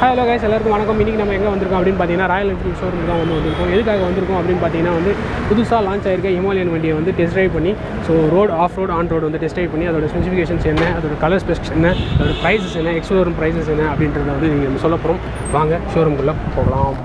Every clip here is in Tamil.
ஹலோ கைஸ், எல்லாருக்கும் வணக்கம். இன்றைக்கி நம்ம எங்கே வந்திருக்கோம் அப்படின்னு பார்த்தீங்கன்னா ராயல் என்ஃபீல்ட் ஷோரூம் தான் வந்திருக்கோம். எதுக்காக வந்திருக்கோம் அப்படின்னு பார்த்தீங்கன்னா புதுசாக லான்ச் ஆயிருக்க ஹிமாலயன் வண்டியை ட்ரெஸ்ட் ட்ரைவ் பண்ணி road off road on road test drive பண்ணி அதோட ஸ்பெசிஃபிகேஷன்ஸ் என்ன, அதோட கலர் ஸ்பெசிஃபிகேஷன் என்ன, அதோட ப்ரைஸஸ் என்ன, எக்ஸ்ஷோரூம் ப்ரைஸஸ் என்ன அப்படின்றத நீங்கள் சொல்ல போகிறோம். வாங்க ஷோரூம்குள்ளே போகலாம்.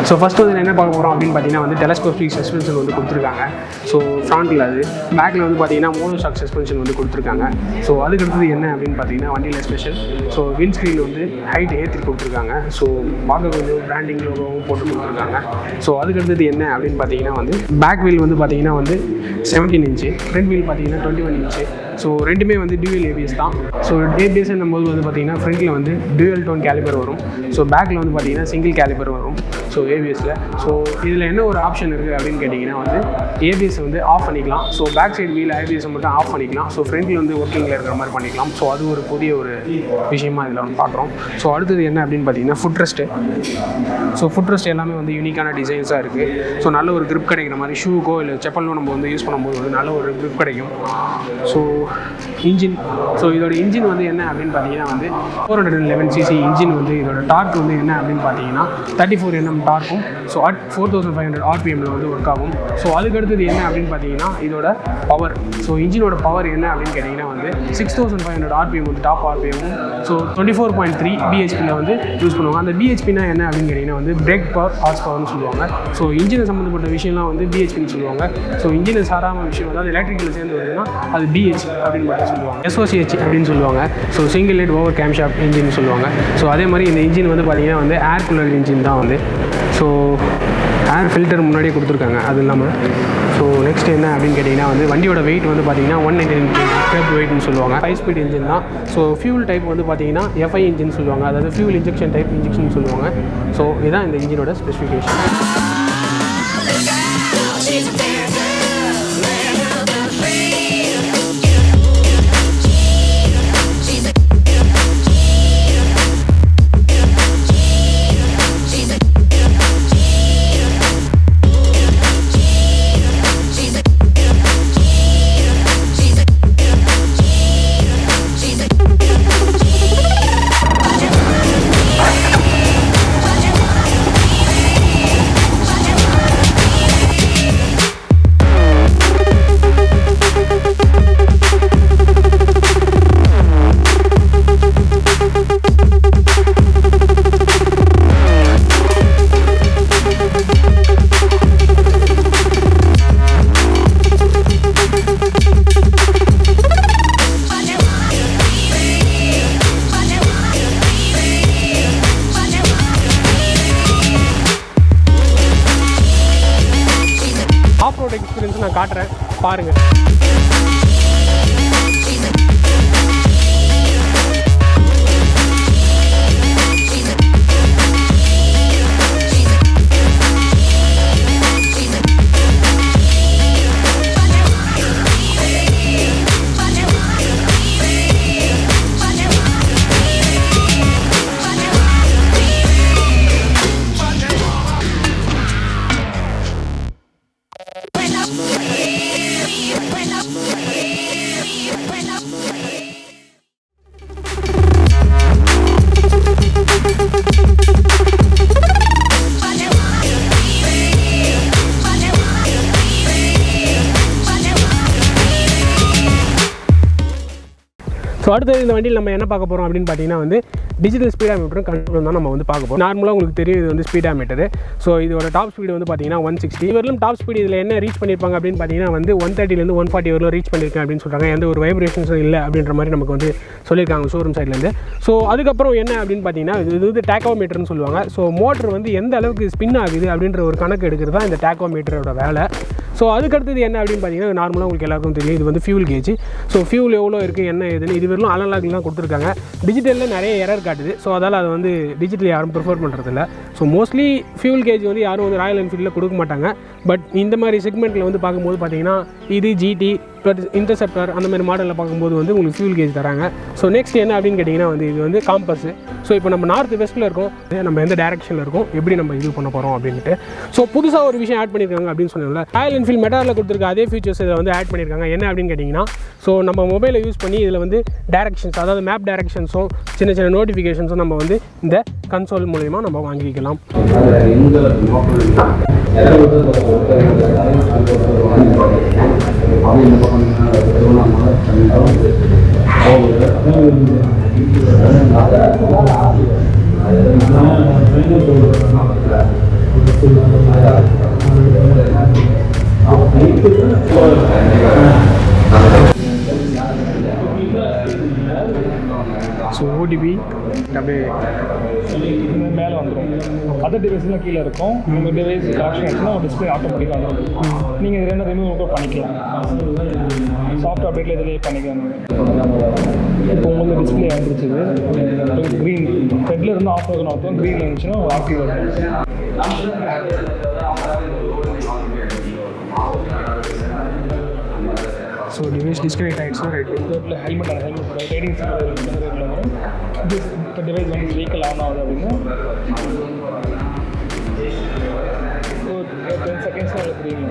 ஸோ ஃபஸ்ட்டு என்ன பார்க்க போகிறோம் அப்படின்னு பார்த்தீங்கன்னா டெலஸ்கோபிக் சஸ்பென்ஷன் கொடுத்துருக்காங்க. ஸோ ஃப்ரண்ட்டில் அது பேக்கில் பார்த்தீங்கன்னா மோனோஷாக் சஸ்பென்ஷன் கொடுத்துருக்காங்க. ஸோ அதுக்கடுத்தது என்ன அப்படின்னு பார்த்தீங்கன்னா வண்டியில் ஸ்பெஷல் ஸோ விண்ட்ஸ்க்ரீன் ஹைட் ஏற்றி கொடுத்துருக்காங்க. ஸோ பார்க்க கொஞ்சம் பிராண்டிங் லோகோவும் போட்டு கொடுத்துருக்காங்க. ஸோ அதுக்கடுத்தது என்ன அப்படின்னு பார்த்தீங்கன்னா பேக் வீல் பார்த்தீங்கன்னா 17 இன்ச்சு, ஃப்ரண்ட் வீல் பார்த்தீங்கன்னா 21 இன்ச்சு. ஸோ ரெண்டுமே டியூவல் ஏபிஎஸ் தான். ஸோ ஏபிஎஸ் என்னும்போது பார்த்தீங்கன்னா ஃப்ரண்ட்டில் டியூவல் டோன் கேலிபர் வரும். ஸோ பேக்கில் பார்த்தீங்கன்னா சிங்கிள் கேலிபர் வரும். ஸோ ஏபிஎஸ்ல ஸோ இதில் என்ன ஒரு ஆப்ஷன் இருக்குது அப்படின்னு கேட்டிங்கன்னா ஏபிஎஸ் ஆஃப் பண்ணிக்கலாம். So back side wheel ABS மட்டும் ஆஃப் பண்ணிக்கலாம். ஸோ ஃப்ரண்ட்டில் ஒர்க்கிங்கில் இருக்கிற மாதிரி பண்ணிக்கலாம். ஸோ அது ஒரு புதிய ஒரு விஷயமா இதில் பார்க்குறோம். ஸோ அடுத்தது என்ன அப்படின்னு பார்த்தீங்கன்னா food rest. So food rest எல்லாமே யூனிக்கான டிசைன்ஸாக இருக்குது. ஸோ நல்ல ஒரு கிரிப் கிடைக்கிற மாதிரி ஷூக்கோ இல்லை செப்பலோ நம்ம யூஸ் பண்ணும்போது நல்ல ஒரு கிரிப் கிடைக்கும். ஸோ இன்ஜின் ஸோ இதோட இன்ஜின் என்ன அப்படின்னு பார்த்தீங்கன்னா 411cc இன்ஜின் இதோட டார்க் என்ன அப்படின்னு பார்த்தீங்கன்னா 34 Nm டார்க்கும். ஸோ 4500 RPMல ஒர்க் ஆகும். ஸோ அதுக்கடுத்தது என்ன அப்படின்னு பார்த்தீங்கன்னா இதோட பவர். ஸோ இன்ஜினோட பவர் என்ன அப்படின்னு கேட்டிங்கன்னா 6500 RPM டாப் RPMும். ஸோ 24.3 BHPயில் யூஸ் பண்ணுவாங்க. அந்த BHPனா என்ன அப்படின்னு கேட்டிங்கன்னா பிரேக் பவர் ஹார்ஸ் பவர்னு சொல்லுவாங்க. ஸோ இன்ஜினை சம்மந்தப்பட்ட விஷயம்லாம் BHPன்னு சொல்லுவாங்க. ஸோ இன்ஜினை சாராமல் விஷயம் எலக்ட்ரிக்கலில் சேர்ந்து வருதுன்னா அது BH அப்படின்னு மட்டும் சொல்லுவாங்க. SOCH அப்படின்னு சொல்லுவாங்க. So single light over game shaft engine சொல்லுவாங்க. ஸோ அதே மாதிரி இந்த இன்ஜின் பார்த்தீங்கன்னா ஏர் கூலர் இன்ஜின் தான் ஸோ ஏர் ஃபில்டர் முன்னாடியே கொடுத்துருக்காங்க. அது இல்லாமல் ஸோ நெக்ஸ்ட் என்ன அப்படின்னு கேட்டிங்கன்னா வண்டியோட வெயிட் பார்த்தீங்கன்னா 199 kg வெயிட்னு சொல்லுவாங்க. 5 ஸ்பீட் இன்ஜின் தான். ஸோ ஃபியூல் டைப் பார்த்தீங்கன்னா FI இன்ஜின் சொல்லுவாங்க. அதாவது ஃபியூல் இன்ஜெக்ஷன் டைப் இன்ஜெக்ஷன் சொல்லுவாங்க. ஸோ இதுதான் இந்த இன்ஜினோட ஸ்பெசிஃபிகேஷன். நான் காட்டுறேன் பாருங்கள். ஸோ அடுத்தது இந்த வண்டியில் நம்ம என்ன பார்க்க போகிறோம் அப்படின்னு பார்த்தீங்கன்னா வந்து டிஜிட்டல் ஸ்பீடாமீட்டரும் கண்ட்ரோல் தான் நம்ம வந்து பார்க்க போகிறோம். நார்மலாக உங்களுக்கு தெரியும் இது வந்து ஸ்பீடாமீட்டரு. ஸோ இதோட டாப் ஸ்பீடு வந்து பார்த்தீங்கன்னா 160 வரலும் டாப் ஸ்பீடு இதில் என்ன ரீச் பண்ணியிருப்பாங்க அப்படின்னு பார்த்தீங்கன்னா வந்து 130லேருந்து 140 வரலும் ரீச் பண்ணியிருக்கேன் அப்படின்னு சொல்கிறாங்க. எந்த ஒரு வைப்ரேஷன்ஸும் இல்லை அப்படின்ற மாதிரி நமக்கு வந்து சொல்லியிருக்காங்க ஷோரூம் சைட்லேருந்து. ஸோ அதுக்கப்புறம் என்ன அப்படின்னு பார்த்தீங்கன்னா இது வந்து டேக்கோமீட்டர்னு சொல்லுவாங்க. ஸோ மோட்டர் வந்து எந்த அளவுக்கு ஸ்பின் ஆகுது அப்படின்ற ஒரு கணக்கு எடுக்கிறது தான் இந்த டேக்கோமீட்டரோட வேலை. ஸோ அதுக்கடுத்தது என்ன அப்படின்னு பார்த்தீங்கன்னா நார்மலாக உங்களுக்கு எல்லாருக்கும் தெரியும் இது வந்து ஃபியூல் கேஜ். ஸோ ஃபியூல் எவ்வளோ இருக்குது என்ன ஏதுன்னு இது வரலும் அனலாக்லாம் கொடுத்துருக்காங்க. டிஜிட்டலில் நிறைய எரர் காட்டுது. ஸோ அதால் அது வந்து டிஜிட்டல் யாரும் ப்ரிஃபர் பண்ணுறதில்ல. ஸோ மோஸ்ட்லி ஃபியூல் கேஜ் வந்து யாரும் வந்து ராயல் என்ஃபீல்டில் கொடுக்க மாட்டாங்க. பட் இந்த மாதிரி செக்மெண்ட்டில் வந்து பார்க்கும்போது பார்த்தீங்கன்னா இது ஜிடி ப்ளஸ் இன்டர்செப்டர் அந்த மாதிரி மாடலில் பார்க்கும்போது வந்து உங்களுக்கு ஃபியூல் கேஜ் தராங்க. ஸோ நெக்ஸ்ட் என்ன அப்படின்னு கேட்டிங்கன்னா வந்து இது வந்து காம்பஸ். ஸோ இப்போ நம்ம நார்த் வெஸ்ட்டில் இருக்கோம், நம்ம எந்த டேரக்ஷனில் இருக்கோம், எப்படி நம்ம இது பண்ண போகிறோம் அப்படின்ட்டு. ஸோ புதுசாக ஒரு விஷயம் ஆட் பண்ணியிருக்காங்க அப்படின்னு சொன்னால ராயல் என்ஃபீல்ட் மெட்டாரில் கொடுத்துருக்க அதே ஃபீச்சர்ஸ் இதை வந்து ஆட் பண்ணியிருக்காங்க. என்ன அப்படின்னு கேட்டிங்கன்னா ஸோ நம்ம மொபைலை யூஸ் பண்ணி இதில் வந்து டேரக்ஷன்ஸ் அதாவது மேப் டேரக்ஷன்ஸும் சின்ன சின்ன நோட்டிஃபிகேஷன்ஸும் நம்ம வந்து இந்த கன்சோல் மூலமா நம்ம வாங்கிக்கலாம். ஸோ ஓடிபி அப்படியே மேலே வந்துடும். அதர் டிவைஸ்லாம் கீழே இருக்கும். உங்கள் டிவைஸ் கனெக்ஷன் ஆச்சுன்னா டிஸ்பிளே ஆட்டோமேட்டிக்காக வந்துடும். நீங்கள் இதில் என்ன ரிமூவ் கூட பண்ணிக்கலாம். சாஃப்ட் அப்டேட்டில் இதிலே பண்ணிக்கலாம். இப்போ உங்களுக்கு டிஸ்பிளே வந்துருச்சு. க்ரீன் ரெட்டில் இருந்து ஆஃப் ஆகணும் அர்த்தம், க்ரீனில் இருந்துச்சுன்னா ஆக்டிவ் ஆகும். ஸோ டிவைஸ் டிஸ்கனெக்ட் ஆகிடுச்சுன்னா ரைட்டில் ஹெல்மெட் ரைடிங் ரேட்டில் வரும். இப்போ டிவைஸ் வந்து வெஹிக்கிள் ஆன் ஆகுது அப்படின்னா 10 செகண்ட்ஸில் அதில் க்ரீன்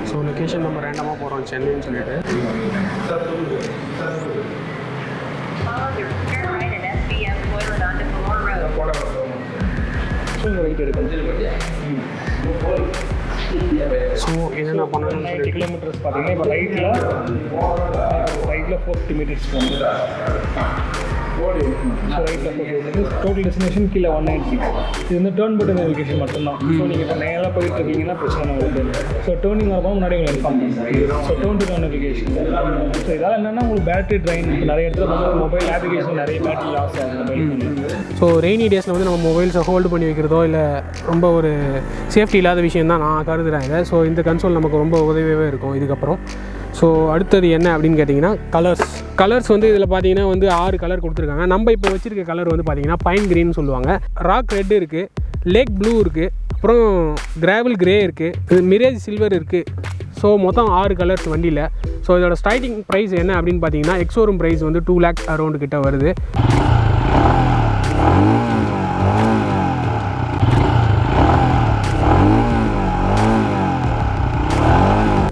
ஸோ லொக்கேஷன் நம்ம ரேண்டமாக போகிறோம் சென்னைன்னு சொல்லிட்டு. ஸோ என்னென்ன பண்ணணும்னு 90 கிலோமீட்டர்ஸ் பார்த்தீங்கன்னா இப்போ ரைட்டில் 40 மீட்டர்ஸ் போகணும். ஸோ ரைட்டில் 40 மீட்டர்ஸ் டோட்டல் டெஸ்டினேஷன் கீழே 196. இது வந்து டேர்ன் பட்டன் நேவிகேஷன் மட்டும்தான். ஸோ நீங்கள் இப்போ நேராக போயிட்டு இருக்கீங்கன்னா பிரச்சனை வருது. ஸோ டேர்னிங் வரப்போ முன்னாடி உங்களுக்கு இன்ஃபார்ம் பண்ணுறேன். So turn to turn navigation. So இதெல்லாம் என்னென்னா உங்களுக்கு பேட்டரி ட்ரைன் இப்போ நிறைய இடத்துல மொபைல் ஆப்ளிகேஷன் நிறைய பேட்டரி லாஸ் ஆகும். ஸோ ரெய்னி டேஸில் வந்து நம்ம மொபைல்ஸை ஹோல்டு பண்ணி வைக்கிறதோ இல்லை ரொம்ப ஒரு சேஃப்டி இல்லாத விஷயம் தான் நான் கருதுகிறேன் இதை. ஸோ இந்த கன்சோல் நமக்கு ரொம்ப உதவியாகவே இருக்கும் இதுக்கப்புறம். ஸோ அடுத்தது என்ன அப்படின்னு கேட்டிங்கன்னா கலர்ஸ் வந்து இதில் பார்த்தீங்கன்னா வந்து 6 கலர் கொடுத்துருக்காங்க. நம்ம இப்போ வச்சுருக்க கலர் வந்து பார்த்தீங்கன்னா பைன் க்ரீன் சொல்லுவாங்க, ராக் ரெட் இருக்குது, லேக் ப்ளூ இருக்குது, அப்புறம் கிராவல் கிரே இருக்குது, மிரேஜ் சில்வர் இருக்குது. ஸோ மொத்தம் 6 கலர்ஸ் வண்டியில். ஸோ இதோட ஸ்டார்டிங் ப்ரைஸ் என்ன அப்படின்னு பார்த்தீங்கன்னா எக்ஸோரூம் ப்ரைஸ் வந்து 2 lakhs அரௌண்டு கிட்ட வருது.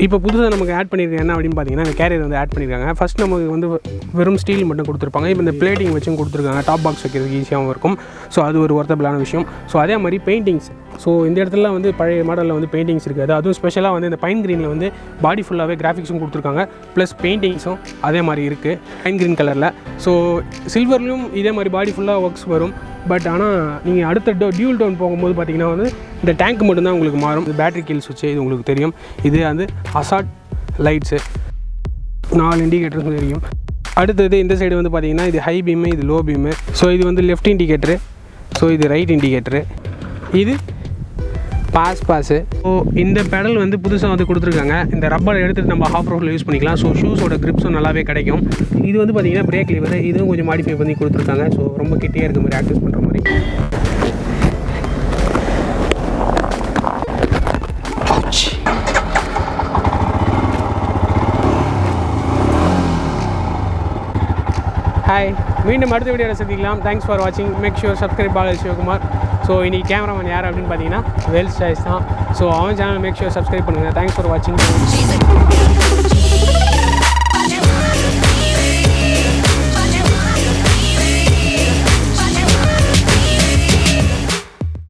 இப்போ புதுசாக நமக்கு ஆட் பண்ணியிருக்காங்க என்ன அப்படின்னு பார்த்தீங்கன்னா இந்த கேரியர் வந்து ஆட் பண்ணியிருக்காங்க. ஃபஸ்ட் நமக்கு வந்து வெறும் ஸ்டீல் மட்டும் கொடுத்துருப்பாங்க. இப்போ இந்த பிளேட்டிங் வச்சும் கொடுத்துருக்காங்க. டாப் பாக்ஸ் வைக்கிறதுக்கு ஈஸியாகவும் இருக்கும். ஸோ அது ஒரு ஒர்த்தபிளான விஷயம். ஸோ அதே மாதிரி பெயிண்டிங்ஸ். ஸோ இந்த இடத்துல வந்து பழைய மாடலில் வந்து பெயிண்டிங்ஸ் இருக்காது. அதுவும் ஸ்பெஷலாக வந்து இந்த பைன் க்ரீனில் வந்து பாடி ஃபுல்லாகவே கிராஃபிக்ஸும் கொடுத்துருக்காங்க, ப்ளஸ் பெயிண்டிங்ஸும் அதே மாதிரி இருக்குது பைன் க்ரீன் கலரில். ஸோ சில்வர்லேயும் இதே மாதிரி பாடி ஃபுல்லாக ஒர்க்ஸ் வரும். பட் ஆனால் நீங்கள் அடுத்த டியூல் டோன் போகும்போது பார்த்தீங்கன்னா வந்து இந்த டேங்க் மட்டும்தான் உங்களுக்கு மாறும். இது பேட்டரி கீல் சுவிட்சு, இது உங்களுக்கு தெரியும். இது வந்து ஹசார்ட் லைட்ஸு, 4 இண்டிகேட்டர்ஸும் தெரியும். அடுத்தது இந்த சைடு வந்து பார்த்தீங்கன்னா இது ஹை பீமு, இது லோ பீமு. ஸோ இது வந்து லெஃப்ட் இண்டிகேட்டரு, ஸோ இது ரைட் இண்டிகேட்டரு, இது பாஸு. ஸோ இந்த பெடல் வந்து புதுசாக வந்து கொடுத்துருக்காங்க. இந்த ரப்பர் எடுத்துகிட்டு நம்ம ஆஃப் ரோடில் யூஸ் பண்ணிக்கலாம். ஸோ ஷூஸோட கிரிப்ஸும் நல்லாவே கிடைக்கும். இது வந்து பார்த்திங்கன்னா பிரேக் லிவர், இதுவும் கொஞ்சம் மாடிஃபை பண்ணி கொடுத்துருக்காங்க. ஸோ ரொம்ப கிட்டே இருக்க மாதிரி ஆக்சஸ் பண்ணுற மாதிரி. ஹாய், மீண்டும் அடுத்த வீடியோவில் சந்திக்கலாம். தேங்க்ஸ் ஃபார் வாட்சிங். Make sure subscribe Balaji Sivakumar. So இன்றைக்கி கேமராமேன் யார் அப்படின்னு பார்த்தீங்கன்னா வேல்ஸ் சாய்ஸ் தான். ஸோ அவன் சேனல் மேக் ஷுர் சப்ஸ்கிரைப் பண்ணுங்கள். தேங்க்ஸ் ஃபார் வாட்சிங்.